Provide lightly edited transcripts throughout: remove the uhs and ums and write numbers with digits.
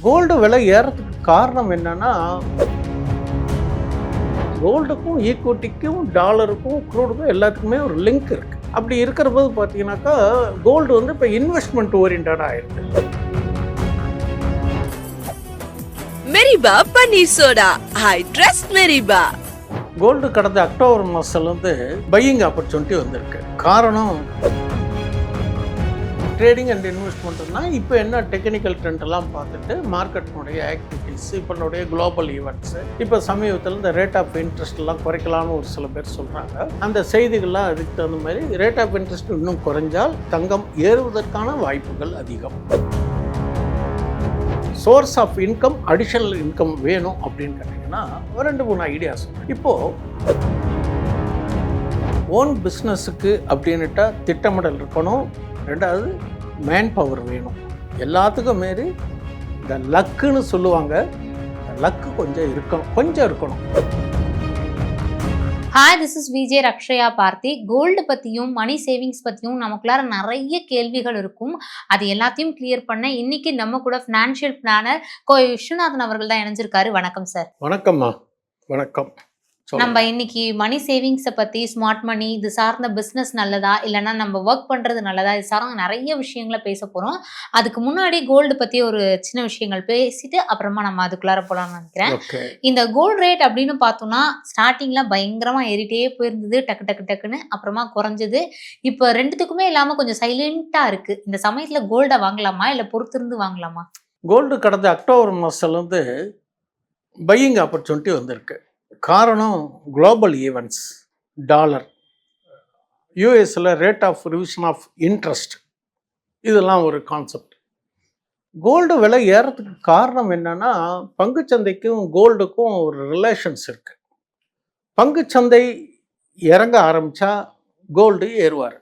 Gold விலை ஏறதுக்கு காரணம் என்னன்னா, கோல்டுக்கும் ஈக்விட்டிக்கும் டாலருக்கும் க்ரூடுக்கும் எல்லாத்துக்குமே ஒரு லிங்க் இருக்கு. அப்படி இருக்கிற போது பார்த்தீங்கன்னாக்கா கோல்டு வந்து இப்போ இன்வெஸ்ட்மெண்ட் ஓரியன்டாக ஆயிருக்கு. மெரிபா பன்னீர் சோடா. ஐ ட்ரஸ்ட் மெரிபா. கோல்டு கடந்த அக்டோபர் மாதத்துலேருந்து பையிங் ஆப்பர்ச்சுனிட்டி வந்திருக்கு. காரணம் ட்ரேடிங் அண்ட் இன்வெஸ்ட்மெண்ட்னா இப்போ என்ன டெக்னிக்கல் ட்ரெண்ட் எல்லாம் பார்த்துட்டு மார்க்கெட்டினுடைய ஆக்டிவிட்டீஸ், இப்போனுடைய குளோபல் ஈவெண்ட்ஸு, இப்போ சமீபத்தில் இந்த ரேட் ஆஃப் இன்ட்ரெஸ்ட் எல்லாம் குறைக்கலாம்னு ஒரு சில பேர் சொல்கிறாங்க. அந்த செய்திகள்லாம் அதுக்கு தகுந்த மாதிரி ரேட் ஆஃப் இன்ட்ரெஸ்ட் இன்னும் குறைஞ்சால் தங்கம் ஏறுவதற்கான வாய்ப்புகள் அதிகம். Source of income, additional income வேணும் அப்படின்னு கேட்டிங்கன்னா 2-3 ஐடியாஸ். இப்போது ஓன் பிஸ்னஸுக்கு அப்படின்னுட்டா திட்டமிடல் இருக்கணும். ரெண்டாவது மேன் பவர் வேணும். எல்லாத்துக்கும் மாரி இந்த லக்குன்னு சொல்லுவாங்க, லக்கு கொஞ்சம் இருக்கணும். Hi, this is VJ Rakshaya Parthi. Gold பற்றியும் மணி சேவிங்ஸ் பற்றியும் நமக்குள்ளார நிறைய கேள்விகள் இருக்கும். அது எல்லாத்தையும் கிளியர் பண்ண இன்னைக்கு நம்ம கூட ஃபினான்ஷியல் பிளானர் விஸ்வநாதன் அவர்கள் தான் இணைஞ்சிருக்காரு. வணக்கம் சார். வணக்கம்மா. வணக்கம். நம்ம இன்னைக்கு மணி சேவிங்ஸை பற்றி, ஸ்மார்ட் மணி, இது சார்ந்த பிஸ்னஸ் நல்லதா இல்லைன்னா நம்ம ஒர்க் பண்ணுறது நல்லதா, இது சார்ந்த நிறைய விஷயங்களை பேச போகிறோம். அதுக்கு முன்னாடி கோல்டு பற்றி ஒரு சின்ன விஷயங்கள் பேசிட்டு அப்புறமா நம்ம அதுக்குள்ளார போகலாம்னு நினைக்கிறேன். இந்த கோல்டு ரேட் அப்படின்னு பார்த்தோம்னா ஸ்டார்டிங்கில் பயங்கரமாக ஏறிட்டே போயிருந்தது, டக்குன்னு அப்புறமா குறைஞ்சது. இப்போ ரெண்டுத்துக்குமே இல்லாமல் கொஞ்சம் சைலண்ட்டாக இருக்குது. இந்த சமயத்தில் கோல்டை வாங்கலாமா இல்லை பொறுத்திருந்து வாங்கலாமா? கோல்டு கடந்த அக்டோபர் மாதத்துலேருந்து பையிங் ஆப்பர்ச்சுனிட்டி வந்திருக்கு. காரணம் குளோபல் ஈவெண்ட்ஸ், டாலர், யூஎஸில் rate of revision of interest, இதெல்லாம் ஒரு கான்செப்ட். கோல்டு விலை ஏறதுக்கு காரணம் என்னன்னா, பங்குச்சந்தைக்கும் கோல்டுக்கும் ஒரு ரிலேஷன்ஸ் இருக்குது. பங்குச்சந்தை இறங்க ஆரம்பித்தா கோல்டு ஏறுவார்.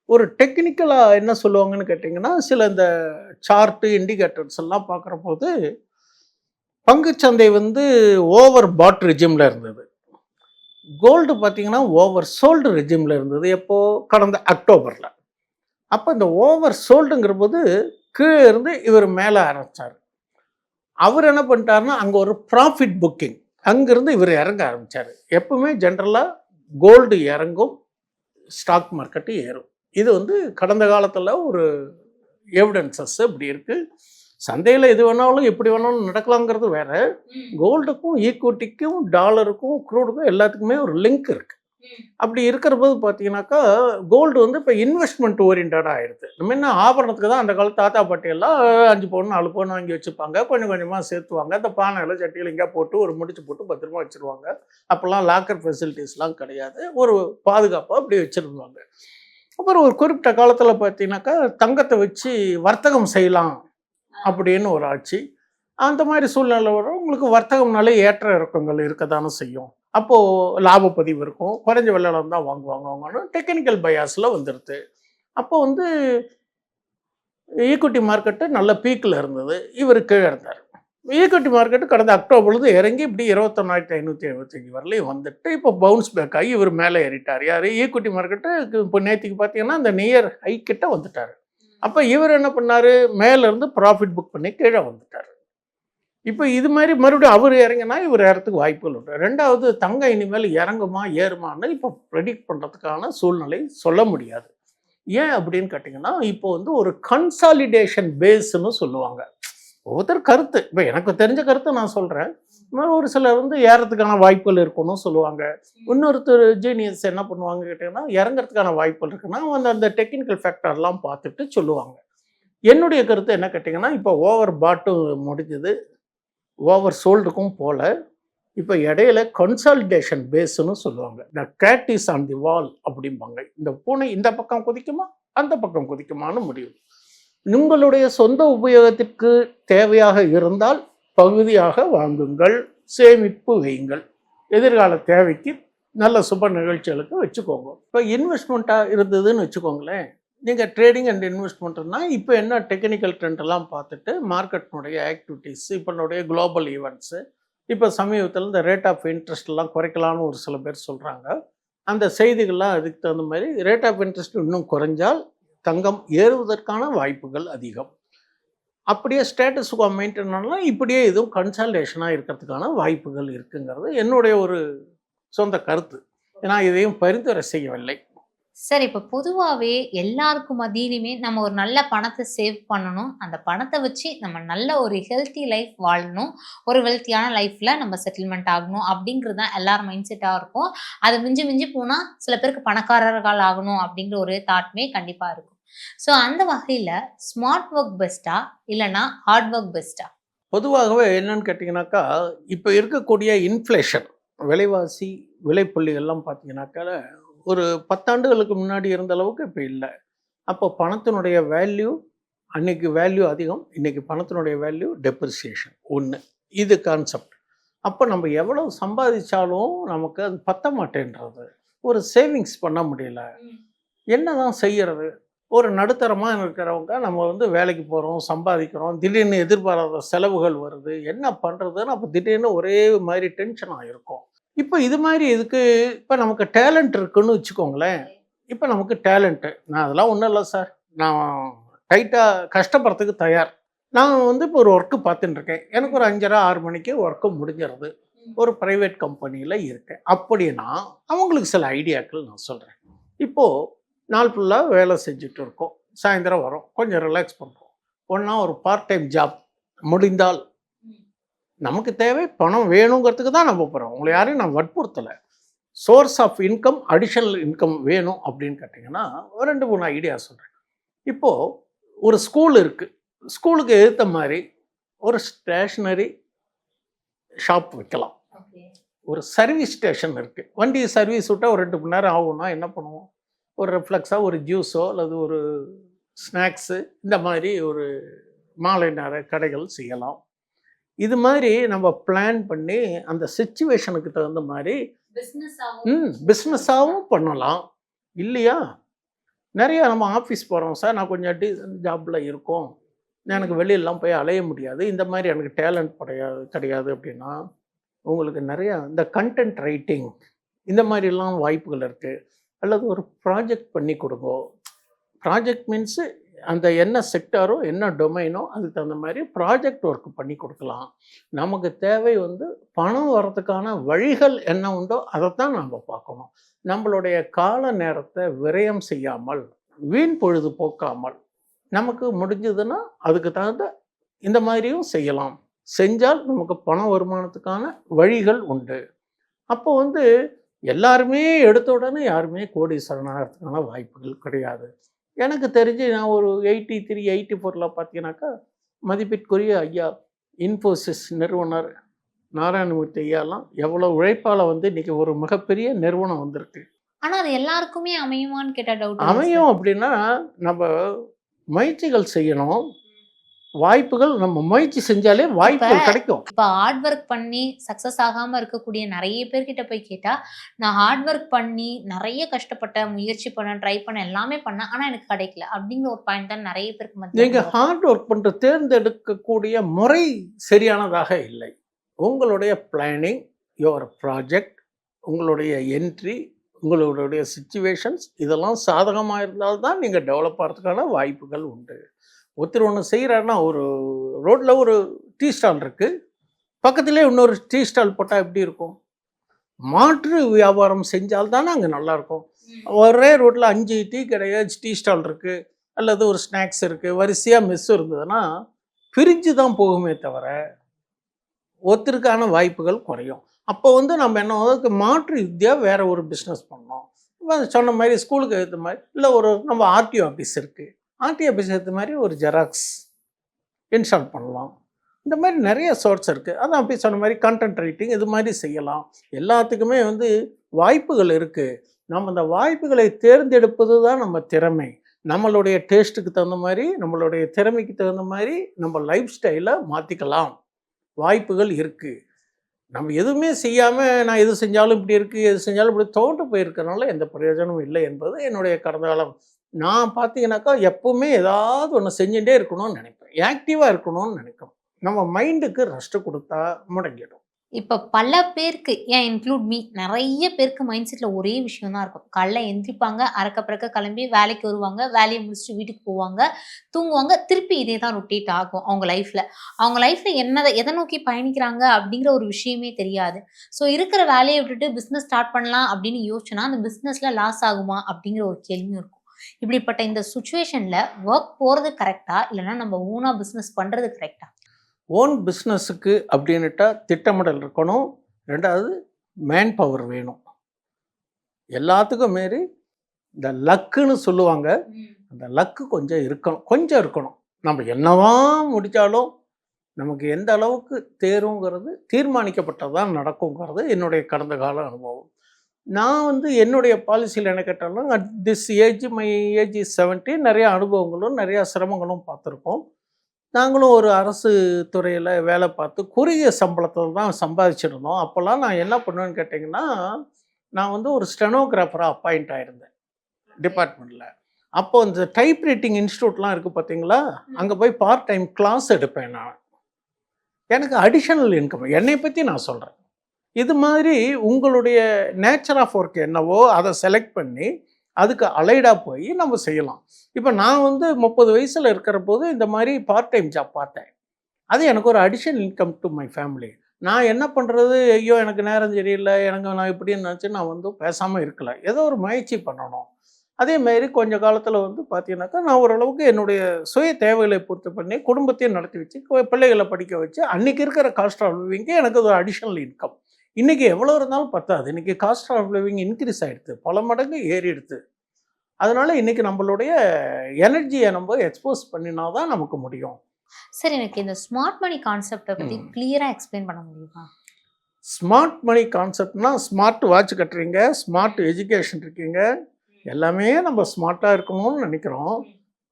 ஒரு டெக்னிக்கலாக என்ன சொல்லுவாங்கன்னு கேட்டிங்கன்னா, சில இந்த சார்ட்டு இண்டிகேட்டர்ஸ் எல்லாம் பார்க்குற போது பங்குச்சந்தை வந்து ஓவர் பாட் ரெஜிமில் இருந்தது. கோல்டு பார்த்திங்கன்னா ஓவர் சோல்டு ரெஜிமில் இருந்தது. எப்போது? கடந்த அக்டோபரில். அப்போ இந்த ஓவர் சோல்டுங்கிற போது கீழே இருந்து இவர் மேலே ஆரம்பித்தார். அவர் என்ன பண்ணிட்டாருன்னா அங்கே ஒரு ப்ராஃபிட் புக்கிங், அங்கேருந்து இவர் இறங்க ஆரம்பித்தார். எப்பவுமே ஜென்ரலாக கோல்டு இறங்கும், ஸ்டாக் மார்க்கெட்டு ஏறும். இது வந்து கடந்த காலத்தில் ஒரு எவிடன்சஸ் இப்படி இருக்குது. சந்தையில் எது வேணாலும் எப்படி வேணாலும் நடக்கலாங்கிறது வேற. கோல்டுக்கும் ஈக்விட்டிக்கும் டாலருக்கும் க்ரூடுக்கும் எல்லாத்துக்குமே ஒரு லிங்க் இருக்குது. அப்படி இருக்கிற போது பார்த்தீங்கன்னாக்கா கோல்டு வந்து இப்போ இன்வெஸ்ட்மெண்ட் ஓரியன்டாக ஆகிடுது. நம்ம என்ன ஆபரணத்துக்கு தான் அந்த காலத்து தாத்தா பாட்டியெல்லாம் 5 பவுன் 4 பவுன் வாங்கி வச்சுப்பாங்க, கொஞ்சம் கொஞ்சமாக சேர்த்துவாங்க. அந்த பானையில் சட்டியில் எங்கேயா போட்டு ஒரு முடிச்சு போட்டு பத்திரமா வச்சுருவாங்க. அப்போல்லாம் லாக்கர் ஃபெசிலிட்டிஸ்லாம் கிடையாது, ஒரு பாதுகாப்பாக அப்படி வச்சுருந்தாங்க. அப்புறம் ஒரு குறிப்பிட்ட காலத்தில் பார்த்தீங்கன்னாக்கா தங்கத்தை வச்சு வர்த்தகம் செய்யலாம் அப்படின்னு ஒரு ஆட்சி. அந்த மாதிரி சூழ்நிலை வரும். உங்களுக்கு வர்த்தகம்னாலே ஏற்ற இறக்கங்கள் இருக்க தானே செய்யும். அப்போது லாபப்பதிவு இருக்கும், குறைஞ்ச விலையில தான் வாங்குவாங்கன்னு டெக்னிக்கல் பயாஸில் வந்துடுது. அப்போ வந்து ஈக்விட்டி மார்க்கெட்டு நல்ல பீக்கில் இருந்தது, இவர் கீழே இருந்தார். ஈக்விட்டி மார்க்கெட்டு கடந்த அக்டோபர்லேருந்து இறங்கி இப்படி 21,575 வரலையும் வந்துட்டு இப்போ பவுன்ஸ் பேக் ஆகி இவர் மேலே ஏறிட்டார். யார்? ஈக்விட்டி மார்க்கெட்டு இப்போ நேற்றுக்கு பார்த்தீங்கன்னா இந்த நியர் ஹை கிட்ட வந்துட்டார். அப்போ இவர் என்ன பண்ணார்? மேலேருந்து ப்ராஃபிட் புக் பண்ணி கீழே வந்துட்டார். இப்போ இது மாதிரி மறுபடியும் அவர் இறங்கினா இவர் ஏறத்துக்கு வாய்ப்புகள் உண்டு. ரெண்டாவது, தங்கம் இனிமேல் இறங்குமா ஏறுமான்னு இப்போ ப்ரெடிக்ட் பண்ணுறதுக்கான சூழ்நிலை சொல்ல முடியாது. ஏன் அப்படின்னு கேட்டிங்கன்னா, இப்போ வந்து ஒரு கன்சாலிடேஷன் பேஸ்ன்னு சொல்லுவாங்க. ஒவ்வொருத்தர் கருத்து. இப்போ எனக்கு தெரிஞ்ச கருத்தை நான் சொல்கிறேன். ஒரு சிலர் வந்து ஏறத்துக்கான வாய்ப்புகள் இருக்குன்னு சொல்லுவாங்க. இன்னொருத்தர் ஜீனியஸ் என்ன பண்ணுவாங்க கேட்டிங்கன்னா, இறங்கிறதுக்கான வாய்ப்புகள் இருக்குன்னா அந்த டெக்னிக்கல் ஃபேக்டர்லாம் பார்த்துட்டு சொல்லுவாங்க. என்னுடைய கருத்து என்ன கேட்டிங்கன்னா, இப்போ ஓவர் பாட்டும் முடிஞ்சது, ஓவர் சோல்டுக்கும் போல் இப்போ இடையில கன்சாலிடேஷன் பேஸ்ன்னு சொல்லுவாங்க. த கேட் இஸ் ஆன் தி வால் அப்படிம்பாங்க. இந்த பூனை இந்த பக்கம் குதிக்குமா அந்த பக்கம் குதிக்குமான்னு முடியும். உங்களுடைய சொந்த உபயோகத்திற்கு தேவையாக இருந்தால் பகுதியாக வாங்குங்கள், சேமிப்பு வையுங்கள், எதிர்கால தேவைக்கு நல்ல சுப நிகழ்ச்சிகளுக்கு வச்சுக்கோங்க. இப்போ இன்வெஸ்ட்மெண்ட்டாக இருந்ததுன்னு வச்சுக்கோங்களேன். நீங்கள் ட்ரேடிங் அண்ட் இன்வெஸ்ட்மெண்ட்னா இப்போ என்ன டெக்னிக்கல் ட்ரெண்ட் எல்லாம் பார்த்துட்டு மார்க்கெட்டினுடைய ஆக்டிவிட்டீஸ், இப்போனுடைய குளோபல் ஈவெண்ட்ஸு, இப்போ சமீபத்தில் இந்த ரேட் ஆஃப் இன்ட்ரெஸ்ட் எல்லாம் குறைக்கலாம்னு ஒரு சில பேர் சொல்கிறாங்க. அந்த செய்திகள்லாம் அதுக்கு தகுந்த மாதிரி ரேட் ஆஃப் இன்ட்ரெஸ்ட் இன்னும் குறைஞ்சால் தங்கம் ஏறுவதற்கான வாய்ப்புகள் அதிகம். அப்படியே ஸ்டேட்டஸ் மெயின்டைன் பண்ணலாம், இப்படியே இதுவும் கன்சால்டேஷனாக இருக்கிறதுக்கான வாய்ப்புகள் இருக்குங்கிறது என்னுடைய ஒரு சொந்த கருத்து. நான் இதையும் பரிந்துரை செய்யவில்லை. சார் இப்போ பொதுவாவே எல்லாருக்கும் மத்தியிலுமே நம்ம ஒரு நல்ல பணத்த சேவ் பண்ணணும். அந்த பணத்த வச்சு நம்ம நல்ல ஒரு ஹெல்த்தி லைஃப் வாழணும். ஒரு வெல்த்தியான லைஃப்ல நம்ம செட்டில்மெண்ட் ஆகணும் அப்படிங்கிறது தான் எல்லார் மைண்ட் செட்டா இருக்கும். அது மிஞ்சி மிஞ்சி போனா சில பேருக்கு பணக்காரர்கள் ஆகணும் அப்படிங்கிற ஒரு தாட்மே கண்டிப்பா இருக்கும். ஸோ அந்த வகையில ஸ்மார்ட் ஒர்க் பெஸ்ட்டா? இல்லன்னா ஹார்ட் ஒர்க் பெஸ்ட்டா? பொதுவாகவே என்னன்னு கேட்டிங்கனாக்கா, இப்போ இருக்கக்கூடிய இன்ஃப்ளேஷன் விலைவாசி, விலைப்புள்ளிகள்லாம் பார்த்தீங்கன்னாக்கா, ஒரு 10 ஆண்டுகளுக்கு முன்னாடி இருந்த அளவுக்கு இப்போ இல்ல. அப்போ பணத்தினுடைய வேல்யூ அன்னைக்கு வேல்யூ அதிகம். இன்னைக்கு பணத்தினுடைய வேல்யூ டெப்ரிசியேஷன் 1. இது கான்செப்ட். அப்போ நம்ம எவ்வளவு சம்பாதிச்சாலும் நமக்கு அது பத்த மாட்டேன்றது. ஒரு சேவிங்ஸ் பண்ண முடியல. என்னதான் செய்யறது? ஒரு நடுத்தரமா இருக்கிறவங்க நம்ம வந்து வேலைக்கு போறோம், சம்பாதிக்கிறோம். திடீர்னு எதிர்பாராத செலவுகள் வருது. என்ன பண்றதுன்னு அப்போ திடீர்னு ஒரே மாதிரி டென்ஷன் ஆயிருக்கும். இப்போ இது மாதிரி இதுக்கு இப்போ நமக்கு டேலண்ட் இருக்குன்னு வச்சுக்கோங்களேன். இப்போ நமக்கு டேலண்ட்டு நான் அதெல்லாம் ஒன்றும் இல்லை சார், நான் டைட்டாக கஷ்டப்படுறதுக்கு தயார். நான் வந்து இப்போ ஒரு ஒர்க்கு பார்த்துட்டு இருக்கேன். எனக்கு ஒரு 5:30 6 மணிக்கு ஒர்க்கு முடிஞ்சிருது. ஒரு ப்ரைவேட் கம்பெனியில் இருக்கேன். அப்படின்னா அவங்களுக்கு சில ஐடியாக்கள் நான் சொல்கிறேன். இப்போது நாள் ஃபுல்லாக வேலை செஞ்சுட்டு இருக்கோம். சாயந்தரம் வரோம், கொஞ்சம் ரிலாக்ஸ் பண்ணுறோம். ஒன்றா ஒரு பார்ட் டைம் ஜாப் முடிந்தால், நமக்கு தேவை பணம் வேணுங்கிறதுக்கு தான் நம்ம போகிறோம். உங்களை யாரையும் நான் வற்புறுத்தலை. Source of income, additional income வேணும் அப்படின்னு கேட்டிங்கன்னா 2 3 ஐடியா சொல்கிறேன். இப்போது ஒரு ஸ்கூல் இருக்குது. ஸ்கூலுக்கு எதிர்த்த மாதிரி ஒரு ஸ்டேஷ்னரி ஷாப் வைக்கலாம். ஒரு சர்வீஸ் ஸ்டேஷன் இருக்குது. வண்டி சர்வீஸ் விட்டால் ஒரு 2 மணி நேரம் ஆகும்னா என்ன பண்ணுவோம்? ஒரு ரிஃப்ளெக்ஸாக ஒரு ஜூஸோ அல்லது ஒரு ஸ்நாக்ஸு இந்த மாதிரி ஒரு மாலை நேர கடைகள் செய்யலாம். இது மாதிரி நம்ம பிளான் பண்ணி அந்த சிச்சுவேஷனுக்கு தகுந்த மாதிரி பிஸ்னஸாகவும் பண்ணலாம் இல்லையா? நிறையா நம்ம ஆஃபீஸ் போகிறோம் சார், நான் கொஞ்சம் ஜாப்பில் இருக்கோம், எனக்கு வெளியெல்லாம் போய் அலைய முடியாது, இந்த மாதிரி எனக்கு டேலண்ட் கிடையாது அப்படின்னா உங்களுக்கு நிறையா இந்த கண்டென்ட் ரைட்டிங் இந்த மாதிரிலாம் வாய்ப்புகள் இருக்குது. அல்லது ஒரு ப்ராஜெக்ட் பண்ணி கொடுங்கோ. ப்ராஜெக்ட் மீன்ஸு அந்த என்ன செக்டாரோ என்ன டொமைனோ அதுக்கு தகுந்த மாதிரி ப்ராஜெக்ட் ஒர்க் பண்ணி கொடுக்கலாம். நமக்கு தேவை வந்து பணம் வர்றதுக்கான வழிகள் என்ன உண்டோ அதைத்தான் நம்ம பார்க்கணும். நம்மளுடைய கால நேரத்தை விரயம் செய்யாமல், வீண் பொழுது போக்காமல், நமக்கு முடிஞ்சதுன்னா அதுக்கு தகுந்த இந்த மாதிரியும் செய்யலாம். செஞ்சால் நமக்கு பண வருமானத்துக்கான வழிகள் உண்டு. அப்போ வந்து எல்லாருமே எடுத்த உடனே யாருமே கோடீஸ்வரன் ஆகிறதுக்கான வாய்ப்புகள் கிடையாது. எனக்கு தெரிஞ்சு நான் ஒரு 83 84 பார்த்தீங்கன்னாக்கா மதிப்பிற்குரிய ஐயா இன்ஃபோசிஸ் நிறுவனர் நாராயணமூர்த்தி ஐயாலாம் எவ்வளோ உழைப்பால் வந்து இன்றைக்கி ஒரு மிகப்பெரிய நிறுவனம் வந்திருக்கு. ஆனா அது எல்லாருக்குமே அமையுமான்னு கேட்டா டவுட். அமையும் அப்படின்னா நம்ம முயற்சிகள் செய்யணும். வாய்ப்புகள் நம்ம முயற்சி செஞ்சாலே வாய்ப்புகள் கிடைக்கும். இப்போ ஹார்ட் ஒர்க் பண்ணி சக்ஸஸ் ஆகாம இருக்கக்கூடிய நிறைய பேர்கிட்ட போய் கேட்டா, நான் ஹார்ட் ஒர்க் பண்ணி நிறைய கஷ்டப்பட்டேன், முயற்சி பண்ணேன், ட்ரை பண்ணேன், எல்லாமே பண்ணேன், ஆனா எனக்கு கிடைக்கல அப்படிங்கிற ஒரு பாயிண்ட் தான் நிறைய பேருக்கு மத்தியில. நீங்கள் ஹார்ட் ஒர்க் பண்ணுற தேர்ந்தெடுக்கக்கூடிய முறை சரியானதாக இல்லை. உங்களுடைய பிளானிங், யுவர் ப்ராஜெக்ட், உங்களுடைய என்ட்ரி, உங்களுடைய சிச்சுவேஷன்ஸ் இதெல்லாம் சாதகமாக இருந்தால்தான் நீங்கள் டெவலப் ஆகிறதுக்கான வாய்ப்புகள் உண்டு. ஒருத்தர் ஒன்று செய்கிறாருன்னா, ஒரு ரோட்டில் ஒரு டீ ஸ்டால் இருக்குது, பக்கத்துலேயே இன்னொரு டீ ஸ்டால் போட்டால் எப்படி இருக்கும்? மாற்று வியாபாரம் செஞ்சால் தானே அங்கே நல்லாயிருக்கும். ஒரே ரோட்டில் 5 டீ கடை டீ ஸ்டால் இருக்குது அல்லது ஒரு ஸ்நாக்ஸ் இருக்குது, வரிசையாக மெஸ் இருந்ததுன்னா பிரிஞ்சு தான் போகுமே தவிர ஒருத்தருக்கான வாய்ப்புகள் குறையும். அப்போ வந்து நம்ம என்ன அதுக்கு மாற்று வித்தியாக வேறு ஒரு பிஸ்னஸ் பண்ணோம். சொன்ன மாதிரி ஸ்கூலுக்கு ஏற்ற மாதிரி, இல்லை ஒரு நம்ம ஆர்டிஓ ஆஃபீஸ் இருக்குது, ஆர்டிஓ ஆஃபீஸ் ஏற்ற மாதிரி ஒரு ஜெராக்ஸ் இன்ஸ்டால் பண்ணலாம். இந்த மாதிரி நிறைய சோர்ஸ் இருக்குது. அதான் அப்படி சொன்ன மாதிரி கண்டென்ட் ரைட்டிங் இது மாதிரி செய்யலாம். எல்லாத்துக்குமே வந்து வாய்ப்புகள் இருக்குது. நம்ம அந்த வாய்ப்புகளை தேர்ந்தெடுப்பது தான் நம்ம திறமை. நம்மளுடைய டேஸ்ட்டுக்கு தகுந்த மாதிரி, நம்மளுடைய திறமைக்கு தகுந்த மாதிரி நம்ம லைஃப் ஸ்டைலை மாற்றிக்கலாம். வாய்ப்புகள் இருக்குது. நம்ம எதுவுமே செய்யாமல் நான் எது செஞ்சாலும் இப்படி இருக்குது, எது செஞ்சாலும் இப்படி தோண்டு போயிருக்கிறனால எந்த பிரயோஜனமும் இல்லை என்பது என்னுடைய கடந்த காலம். நான் பார்த்தீங்கன்னாக்கா எப்போவுமே ஏதாவது ஒன்று செஞ்சுட்டே இருக்கணும்னு நினைப்பேன். ஆக்டிவாக இருக்கணும்னு நினைக்கிறோம். நம்ம மைண்டுக்கு ரெஸ்ட்டு கொடுத்தா முடங்கிடும். இப்ப பல பேருக்கு ஏன் இன்க்ளூட் மீ நெறைய பேருக்கு மைண்ட் செட்ல ஒரே விஷயம் தான் இருக்கும். காலைல எந்திரிப்பாங்க, அரக்க பறக்க கிளம்பி வேலைக்கு வருவாங்க. வேலைய முடிச்சுட்டு வீட்டுக்கு போவாங்க, தூங்குவாங்க. திருப்பி இதே தான் ரொட்டேட் ஆகும் அவங்க லைஃப்ல. அவங்க லைஃப்ல எத நோக்கி பயணிக்கிறாங்க அப்படிங்கிற ஒரு விஷயமே தெரியாது. ஸோ இருக்கிற வேலைய விட்டுட்டு பிசினஸ் ஸ்டார்ட் பண்ணலாம் அப்படின்னு யோசிச்சோம்னா, அந்த பிசினஸ்ல லாஸ் ஆகுமா? அப்படிங்கிற ஒரு கேள்வியும் இருக்கும். இப்படிப்பட்ட இந்த சிச்சுவேஷன்ல வொர்க் போறது கரெக்ட்டா? இல்லன்னா நம்ம ஓனா பிசினஸ் பண்றது கரெக்ட்டா? ஓன் பிஸ்னஸுக்கு அப்படின்னுட்டா திட்டமிடல் இருக்கணும். 2வது மேன் பவர் வேணும். எல்லாத்துக்கும் மீறி இந்த லக்குன்னு சொல்லுவாங்க. அந்த லக்கு கொஞ்சம் இருக்கணும். நம்ம என்னதான் முடித்தாலும் நமக்கு எந்த அளவுக்கு தேருங்கிறது தீர்மானிக்கப்பட்டது தான் நடக்குங்கிறது என்னுடைய கடந்த கால அனுபவம். நான் வந்து என்னுடைய பாலிசியில் என்ன கேட்டாலும் at this age my age is 70 நிறைய அனுபவங்களும் நிறையா சிரமங்களும் பார்த்துருக்கோம். நாங்களும் ஒரு அரசு துறையில் வேலை பார்த்து குறுகிய சம்பளத்தில் தான் சம்பாதிச்சிருந்தோம். அப்போல்லாம் நான் என்ன பண்ணுவேன்னு கேட்டிங்கன்னா, நான் வந்து ஒரு ஸ்டெனோகிராஃபராக அப்பாயிண்ட் ஆயிருந்தேன் டிபார்ட்மெண்ட்டில். அப்போ இந்த டைப் ரைட்டிங் இன்ஸ்டியூட்லாம் இருக்குது பார்த்தீங்களா, அங்கே போய் பார்ட் டைம் கிளாஸ் எடுப்பேன் நான். எனக்கு அடிஷனல் இன்கம் என்னை பற்றி நான் சொல்கிறேன். இது மாதிரி உங்களுடைய நேச்சர் ஆஃப் ஒர்க் என்னவோ அதை செலக்ட் பண்ணி அதுக்கு அலைடாக போய் நம்ம செய்யலாம். இப்போ நான் வந்து 30 வயசில் இருக்கிற போது இந்த மாதிரி பார்ட் டைம் ஜாப் பார்த்தேன். அது எனக்கு ஒரு additional income to my family. நான் என்ன பண்ணுறது, ஐயோ எனக்கு நேரம் சரியில்லை, நான் இப்படின்னு நினச்சி நான் வந்து பேசாமல் இருக்கல. ஏதோ ஒரு முயற்சி பண்ணணும். அதேமாரி கொஞ்ச காலத்தில் வந்து பார்த்தீங்கன்னாக்கா, நான் ஓரளவுக்கு என்னுடைய சுய தேவைகளை பூர்த்தி பண்ணி குடும்பத்தையும் நடத்தி வச்சு பிள்ளைகளை படிக்க வச்சு அன்றைக்கி இருக்கிற காஸ்ட் ஆஃப் லிவிங்கு எனக்கு ஒரு அடிஷனல் இன்கம். இன்றைக்கி எவ்வளோ இருந்தாலும் பத்தாது. இன்றைக்கி காஸ்ட் ஆஃப் லிவிங் இன்க்ரீஸ் ஆகிடுது, பல மடங்கு ஏறிடுது. அதனால் இன்றைக்கி நம்மளுடைய எனர்ஜியை நம்ம எக்ஸ்போஸ் பண்ணினா தான் நமக்கு முடியும். சரி, எனக்கு இந்த ஸ்மார்ட் மணி கான்செப்டை பற்றி கிளியராக எக்ஸ்பிளைன் பண்ண முடியுமா? ஸ்மார்ட் மணி கான்செப்ட்னா ஸ்மார்ட் வாட்ச் கட்டுறீங்க, ஸ்மார்ட் எஜுகேஷன் இருக்கீங்க, எல்லாமே நம்ம ஸ்மார்ட்டாக இருக்கணும்னு நினைக்கிறோம்.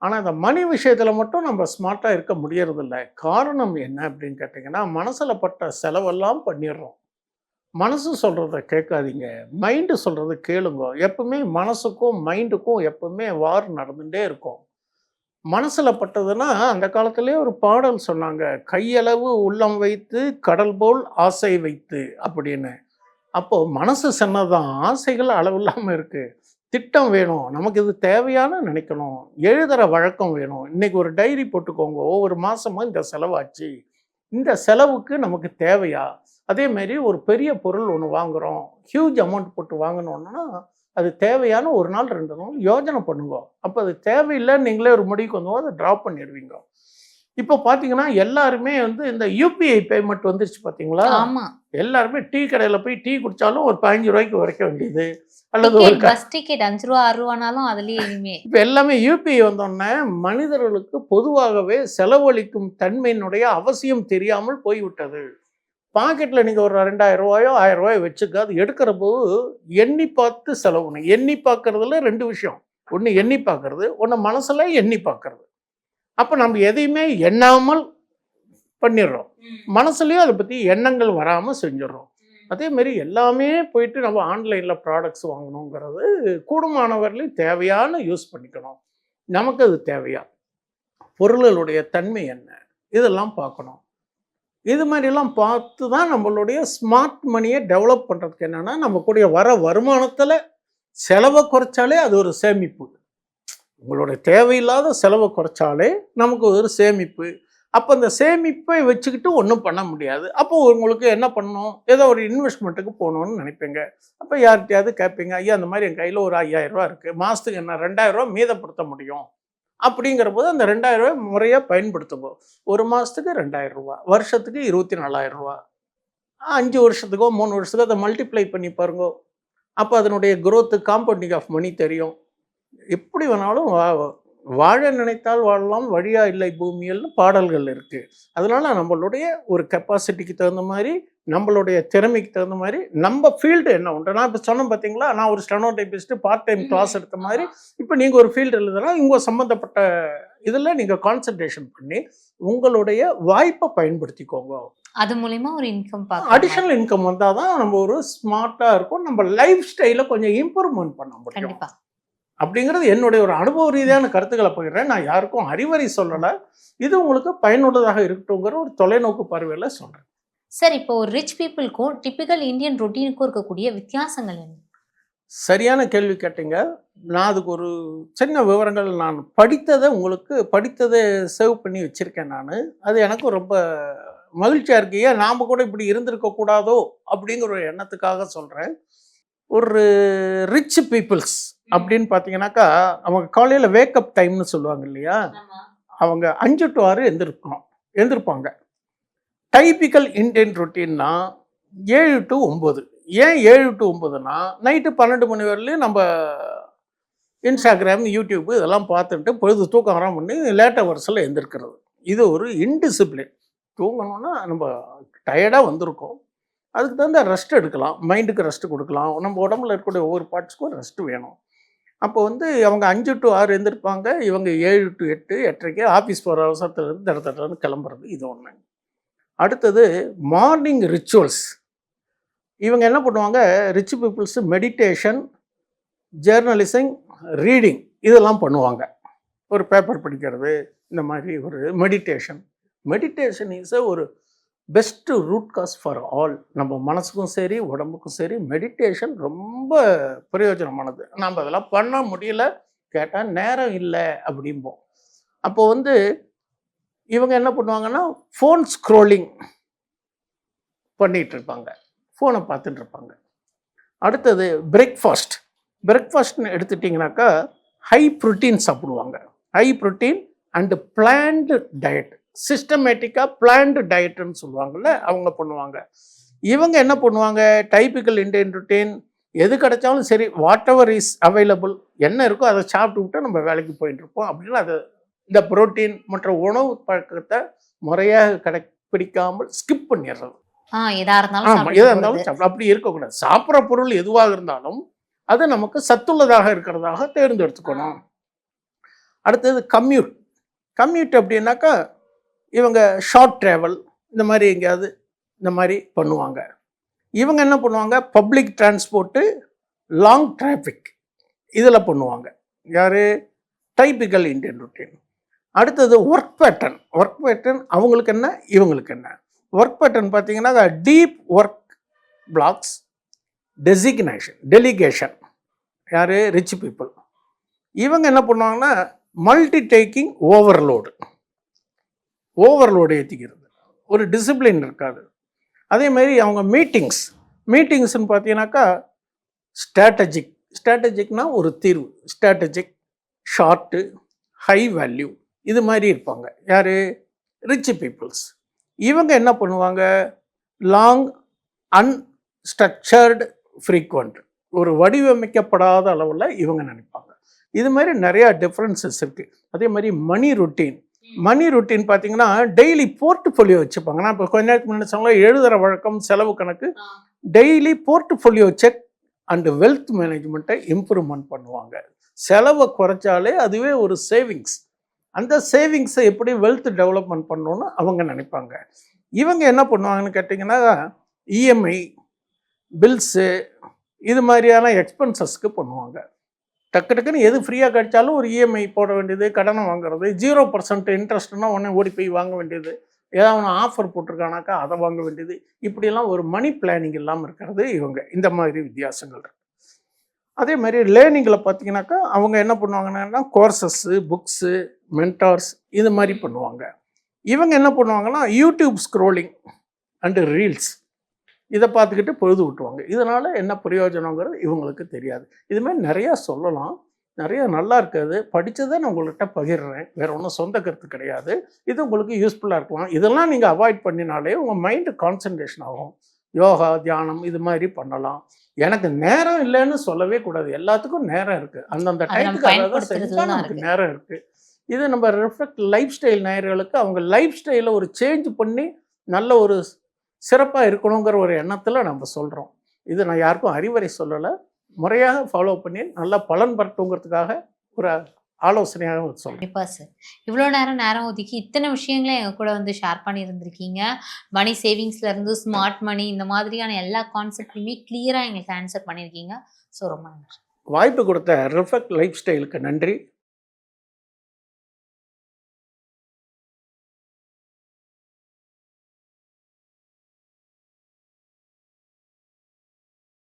ஆனால் இந்த மணி விஷயத்தில் மட்டும் நம்ம ஸ்மார்ட்டாக இருக்க முடியறதில்ல. காரணம் என்ன அப்படின்னு கேட்டிங்கன்னா, மனசில் பட்ட செலவெல்லாம் பண்ணிடுறோம். மனசு சொல்கிறத கேட்காதீங்க, மைண்டு சொல்கிறத கேளுங்க. எப்பவுமே மனசுக்கும் மைண்டுக்கும் எப்பவுமே வார் நடந்துகிட்டே இருக்கும். மனசில் பட்டதுன்னா அந்த காலத்திலே ஒரு பாடல் சொன்னாங்க, கையளவு உள்ளம் வைத்து கடல் போல் ஆசை வைத்து அப்படின்னு. அப்போது மனசு சின்னதான், ஆசைகள் அளவில்லாமல் இருக்குது. திட்டம் வேணும், நமக்கு இது தேவையான நினைக்கணும், எழுதுகிற வழக்கம் வேணும். இன்றைக்கி ஒரு டைரி போட்டுக்கோங்க, ஒவ்வொரு மாதமும் இந்த செலவாச்சு, இந்த செலவுக்கு நமக்கு தேவையா. அதேமாரி ஒரு பெரிய பொருள் ஒன்று வாங்குகிறோம், ஹியூஜ் அமௌண்ட் போட்டு வாங்கினோன்னா அது தேவையான ஒரு நாள் 2 நாள் யோஜனை பண்ணுங்க. அப்போ அது தேவையில்லைன்னு நீங்களே ஒரு முடிவுக்கு வந்தோம், அதை ட்ராப் பண்ணிடுவீங்க. இப்போ பார்த்தீங்கன்னா எல்லாருமே வந்து இந்த யூபிஐ பேமெண்ட் வந்துருச்சு பார்த்தீங்களா. ஆமாம், எல்லாருமே டீ கடையில் போய் டீ குடித்தாலும் ஒரு 15 ரூபாய்க்கு உரைக்க வேண்டியது, அல்லது ஒரு பஸ் டிக்கெட் 5 ரூபா 6 ரூபானாலும் அதுலேயே இனிமே. இப்போ எல்லாமே யூபிஐ வந்தோடனே மனிதர்களுக்கு பொதுவாகவே செலவழிக்கும் தன்மையினுடைய அவசியம் தெரியாமல் போய்விட்டது. பாக்கெட்டில் நீங்கள் ஒரு 2000 ரூபாயோ 1000 ரூபாயோ வச்சுக்க, அது எடுக்கிற போது எண்ணி பார்த்து செலவுணும். எண்ணி பார்க்கறதுல 2 விஷயம், ஒன்று எண்ணி பார்க்கறது, ஒன்று மனசில் எண்ணி பார்க்கறது. அப்போ நம்ம எதையுமே எண்ணாமல் பண்ணிடுறோம், மனசுலேயும் அதை பற்றி எண்ணங்கள் வராமல் செஞ்சிடறோம். அதேமாரி எல்லாமே போயிட்டு நம்ம ஆன்லைனில் ப்ராடக்ட்ஸ் வாங்கணுங்கிறது கூடுமானவர்களையும் தேவையான யூஸ் பண்ணிக்கணும். நமக்கு அது தேவையா, பொருள்களுடைய தன்மை என்ன, இதெல்லாம் பார்க்கணும். இது மாதிரிலாம் பார்த்து தான் நம்மளுடைய ஸ்மார்ட் மணியை டெவலப் பண்ணுறதுக்கு என்னென்னா, நம்ம கூடிய வர வருமானத்தில் செலவை குறைச்சாலே அது ஒரு சேமிப்பு. உங்களுடைய தேவையில்லாத செலவை குறைச்சாலே நமக்கு ஒரு சேமிப்பு. அப்போ அந்த சேமிப்பை வச்சுக்கிட்டு ஒன்றும் பண்ண முடியாது. அப்போது உங்களுக்கு என்ன பண்ணணும், ஏதோ ஒரு இன்வெஸ்ட்மெண்ட்டுக்கு போகணுன்னு நினைப்பீங்க. அப்போ யார்கிட்டையாவது கேட்பீங்க, ஐயா அந்த மாதிரி என் கையில் ஒரு 5000 ரூபா இருக்குது, மாதத்துக்கு என்ன 2000 ரூபா மீதப்படுத்த முடியும் அப்படிங்கிற போது அந்த 2000 ரூபாய் முறையாக பயன்படுத்துங்க. ஒரு மாதத்துக்கு 2000 ரூபா, வருஷத்துக்கு 24,000 ரூபா, 5 வருஷத்துக்கோ 3 வருஷத்துக்கோ அதை மல்டிப்ளை பண்ணி பாருங்க. அப்போ அதனுடைய growth காம்பவுண்டிங் ஆஃப் மணி தெரியும். எப்படி வேணாலும் வாழ நினைத்தால் வாழலாம், வழியா இல்லை பூமியல்னு பாடல்கள் இருக்குது. அதனால் நம்மளுடைய ஒரு கெப்பாசிட்டிக்கு தகுந்த மாதிரி, நம்மளுடைய திறமைக்கு தகுந்த மாதிரி நம்ம ஃபீல்டு என்ன உண்டு. நான் இப்போ சொன்னேன் பார்த்தீங்களா, நான் ஒரு steno typist part time class எடுத்த மாதிரி, இப்போ நீங்கள் ஒரு ஃபீல்டு எழுதுனா இங்கே சம்மந்தப்பட்ட இதில் நீங்கள் கான்சன்ட்ரேஷன் பண்ணி உங்களுடைய வாய்ப்பை பயன்படுத்திக்கோங்க. அது மூலமா ஒரு இன்கம் பார்க்கலாம். அடிஷனல் இன்கம் வந்தால் தான் நம்ம ஒரு ஸ்மார்ட்டாக இருக்கும், நம்ம லைஃப் ஸ்டைலை கொஞ்சம் இம்ப்ரூவ்மெண்ட் பண்ண முடியும். கண்டிப்பா. அப்படிங்கிறது என்னுடைய ஒரு அனுபவ ரீதியான கருத்துக்களை பகிர்றேன். நான் யாருக்கும் அறிவுரை சொல்லலை, இது உங்களுக்கு பயனுள்ளதாக இருக்கட்டுங்கிற ஒரு தொலைநோக்கு பார்வையில் சொல்கிறேன். சார் இப்போ ஒரு ரிச் பீப்புளுக்கும் டிபிக்கல் இந்தியன் ரொட்டீனுக்கும் இருக்கக்கூடிய வித்தியாசங்கள் என்ன? சரியான கேள்வி கேட்டீங்க. நான் அதுக்கு ஒரு சின்ன விவரங்கள் நான் படித்ததை சேவ் பண்ணி வச்சிருக்கேன் நானு. அது எனக்கும் ரொம்ப மகிழ்ச்சியா இருக்கு. ஏன் நாம கூட இப்படி இருந்திருக்க கூடாதோ அப்படிங்கிற ஒரு எண்ணத்துக்காக சொல்றேன். ஒரு ரிச் பீப்பிள்ஸ் அப்படின்னு பார்த்தீங்கன்னாக்கா, அவங்க காலையில வேக்கப் டைம்னு சொல்லுவாங்க இல்லையா? அவங்க 5 to 6 எந்திருப்பாங்க. டைபிக்கல் இந்தியன் ரொட்டீன்னா 7 to 9. ஏன் 7 to 9னா நைட்டு 12 மணி வரையிலும் நம்ம இன்ஸ்டாகிராம், யூடியூப் இதெல்லாம் பார்த்துட்டு பொழுது தூக்கம் வராம பண்ணி லேட் ஹவர்ஸில் எந்திருக்கிறது. இது ஒரு இன்டிசிப்ளின். தூங்கணும்னா நம்ம டயர்டாக வந்திருக்கோம், அதுக்கு தகுந்த ரெஸ்ட் எடுக்கலாம், மைண்டுக்கு ரெஸ்ட் கொடுக்கலாம், நம்ம உடம்புல இருக்கக்கூடிய ஒவ்வொரு பார்ட்ஸ்க்கும் ரெஸ்ட் வேணும். அப்போ வந்து அவங்க 5 to 6 எழுந்திருப்பாங்க, இவங்க 7 to 8, 8:30 ஆஃபீஸ் போகிற அவசரத்துலேருந்து தடத்தடன்னு கிளம்புறது. இது ஒன்று. அடுத்தது மார்னிங் ரிச்சுவல்ஸ். இவங்க என்ன பண்ணுவாங்க, rich peoples meditation, journalism, reading இதெல்லாம் பண்ணுவாங்க. ஒரு பேப்பர் படிக்கிறது, இந்த மாதிரி ஒரு மெடிடேஷன். மெடிடேஷன் இஸ் ஒரு best root cause for all. நம்ம மனசுக்கும் சரி உடம்புக்கும் சரி மெடிடேஷன் ரொம்ப பிரயோஜனமானது. நம்ம அதெல்லாம் பண்ண முடியல, கேட்டால் நேரம் இல்லை அப்படிம்போம். அப்போது வந்து இவங்க என்ன பண்ணுவாங்கன்னா ஃபோன் ஸ்க்ரோலிங் பண்ணிகிட்டு இருப்பாங்க, ஃபோனை பார்த்துட்டு இருப்பாங்க. அடுத்தது பிரேக்ஃபாஸ்ட்னு எடுத்துட்டிங்கனாக்கா ஹை ப்ரோட்டீன் சாப்பிடுவாங்க. High protein and planned diet, சிஸ்டமேட்டிக்காக பிளான்டு டயட்டுன்னு சொல்லுவாங்கள்ல, அவங்க பண்ணுவாங்க. இவங்க என்ன பண்ணுவாங்க, டைப்பிக்கல் இந்தியன் ரொட்டீன், எது கிடைச்சாலும் சரி வாட் எவர் இஸ் அவைலபிள், என்ன இருக்கோ அதை சாப்பிட்டு விட்டு நம்ம வேலைக்கு போயிட்டு இருப்போம். அப்படின்னு அது இந்த புரோட்டீன் மற்ற உணவு பழக்கத்தை முறையாக கடைப்பிடிக்காமல் ஸ்கிப் பண்ணிடுறது. எதா இருந்தாலும் ஆமாம், எதாக இருந்தாலும் சாப்பிட அப்படி இருக்கக்கூடாது. சாப்பிட்ற பொருள் எதுவாக இருந்தாலும் அது நமக்கு சத்துள்ளதாக இருக்கிறதாக தேர்ந்தெடுத்துக்கணும். அடுத்தது கம்யூட் அப்படின்னாக்கா இவங்க ஷார்ட் ட்ராவல் இந்த மாதிரி எங்கேயாவது இந்த மாதிரி பண்ணுவாங்க. இவங்க என்ன பண்ணுவாங்க, பப்ளிக் டிரான்ஸ்போர்ட்டு, லாங் டிராஃபிக் இதில் பண்ணுவாங்க. யார், டைப்பிக்கல் இந்தியன் ரொட்டீன். அடுத்தது ஒர்க் பேட்டர்ன் அவங்களுக்கு என்ன இவங்களுக்கு என்ன. ஒர்க் பேட்டர்ன் பார்த்தீங்கன்னா டீப் ஒர்க் பிளாக்ஸ், டெலிகேஷன். யார், ரிச் பீப்புள். இவங்க என்ன பண்ணுவாங்கன்னா மல்டி டேக்கிங், ஓவர்லோடு ஏற்றிக்கிறது, ஒரு டிசிப்ளின் இருக்காது. அதே மாதிரி அவங்க மீட்டிங்ஸ்ன்னு பார்த்தீங்கன்னாக்கா ஸ்ட்ராட்டஜிக்னா ஒரு தீர்வு, ஸ்ட்ராட்டஜிக், ஷார்ட்டு, ஹை வேல்யூ இது மாதிரி இருப்பாங்க. யார், ரிச் பீப்புள்ஸ். இவங்க என்ன பண்ணுவாங்க, லாங் அன்ஸ்ட்ரக்சர்டு ஃப்ரீக்வெண்ட், ஒரு வடிவமைக்கப்படாத அளவில் இவங்க நினைப்பாங்க. இது மாதிரி நிறையா டிஃப்ரென்சஸ் இருக்குது. அதே மாதிரி மணி ரொட்டீன் பார்த்தீங்கன்னா டெய்லி போர்ட்ஃபோலியோ வச்சுப்பாங்க. நான் இப்போ கொஞ்ச நேரத்துக்கு முன்னாடி சொன்னாலும் எழுதுகிற வழக்கம், செலவு கணக்கு, daily portfolio check and wealth மேனேஜ்மெண்ட்டை இம்ப்ரூவ்மெண்ட் பண்ணுவாங்க. செலவை குறைச்சாலே அதுவே ஒரு சேவிங்ஸ். அந்த சேவிங்ஸை எப்படி வெல்த் டெவலப்மெண்ட் பண்ணணும்னு அவங்க நினைப்பாங்க. இவங்க என்ன பண்ணுவாங்கன்னு கேட்டிங்கன்னா இஎம்ஐ, பில்ஸு இது மாதிரியான எக்ஸ்பென்சஸ்க்கு பண்ணுவாங்க. டக்குன்னு எது ஃப்ரீயாக கிடைச்சாலும் ஒரு இஎம்ஐ போட வேண்டியது, கடனை வாங்குறது, 0% இன்ட்ரெஸ்ட்னா உடனே ஓடி போய் வாங்க வேண்டியது, ஏதாவது ஆஃபர் போட்டிருக்கானாக்கா அதை வாங்க வேண்டியது, இப்படியெல்லாம் ஒரு மணி பிளானிங் இல்லாமல் இருக்கிறது இவங்க. இந்த மாதிரி வித்தியாசங்கள் இருக்குது. அதே மாதிரி லேர்னிங்கில் பார்த்தீங்கன்னாக்கா அவங்க என்ன பண்ணுவாங்கன்னா கோர்சஸ்ஸு, புக்ஸு, மென்டார்ஸ் இது மாதிரி பண்ணுவாங்க. இவங்க என்ன பண்ணுவாங்கன்னா யூடியூப் ஸ்க்ரோலிங் அண்டு ரீல்ஸ் இதை பார்த்துக்கிட்டு பொழுது விட்டுருவாங்க. இதனால் என்ன பிரயோஜனங்கிறது இவங்களுக்கு தெரியாது. இதுமாதிரி நிறையா சொல்லலாம், நிறையா நல்லா இருக்காது. படித்ததை நான் உங்கள்கிட்ட பகிர்றேன், வேறு ஒன்றும் சொந்த கருத்து கிடையாது. இது உங்களுக்கு யூஸ்ஃபுல்லாக இருக்கலாம். இதெல்லாம் நீங்கள் அவாய்ட் பண்ணினாலே உங்கள் மைண்டு கான்சன்ட்ரேஷன் ஆகும். யோகா, தியானம் இது மாதிரி பண்ணலாம். எனக்கு நேரம் இல்லைன்னு சொல்லவே கூடாது, எல்லாத்துக்கும் நேரம் இருக்குது. அந்தந்த டைத்துக்கு அதாவது செஞ்சால் நமக்கு நேரம் இருக்குது. இது நம்ம ரிஃப்ளெக்ட் லைஃப் ஸ்டைல் நேயர்களுக்கு அவங்க லைஃப் ஸ்டைலை ஒரு சேஞ்ச் பண்ணி நல்ல ஒரு சிறப்பாக இருக்கணுங்கிற ஒரு எண்ணத்தில் நம்ம சொல்கிறோம். இது நான் யாருக்கும் அறிவுரை சொல்லலை, முறையாக ஃபாலோ பண்ணி நல்லா பலன் பெறட்டுங்கிறதுக்காக ஒரு ஆலோசனையாக சொல்கிறேன். கண்டிப்பாக சார், இவ்வளோ நேரம் ஒதுக்கி இத்தனை விஷயங்களை எங்கள் கூட வந்து ஷேர் பண்ணியிருந்திருக்கீங்க. மணி சேவிங்ஸ்லேருந்து ஸ்மார்ட் மணி இந்த மாதிரியான எல்லா கான்செப்ட்லையுமே கிளியராக எங்களுக்கு ஆன்சர் பண்ணியிருக்கீங்க. ஸோ ரொம்ப நன்றி. வாய்ப்பு கொடுத்த ரிஃப்ளெக்ட் லைஃப் ஸ்டைலுக்கு நன்றி.